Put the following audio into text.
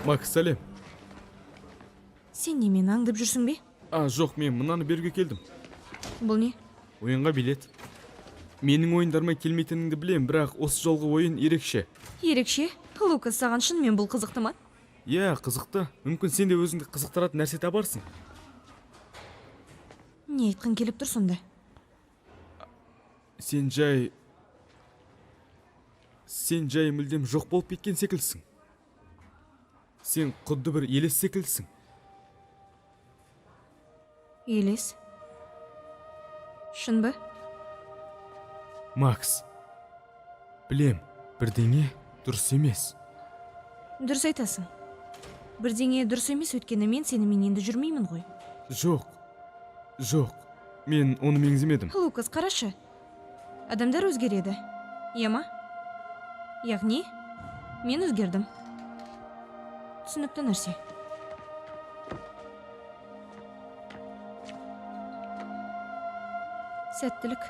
Макс, сәлем. Сен немені аңдып жүрсің бе? Жоқ, мен мынаны беруге келдім. Бұл не? Ойынға билет. Менің ойындарыма келмейтініңді білем, бірақ осы жолғы ойын ерекше. Ерекше? Лукас, саған шынымен бұл қызықты ма? Иә, қызықты. Мүмкін сен де өзіңді қызықтыратын нәрсе табарсың. Не айтқың келіп тұр сонда? Сен жай мүлдем жоқ болып кеткен секілсің. Сен құдды бір елес секілсің. Елес? Шын ба? Макс, білем, бірдеңе дұрыс емес. Дұрыс айтасың. Бірдеңе дұрыс емес, өйткені мен сенімен енді жүрмеймін ғой. Жоқ, мен оны меңземедім. Лукас, қарашы. Адамдар өзгереді. Иә ма? Яғни, мен өзгердім. Түсінікті нәрсе. Сәттілік.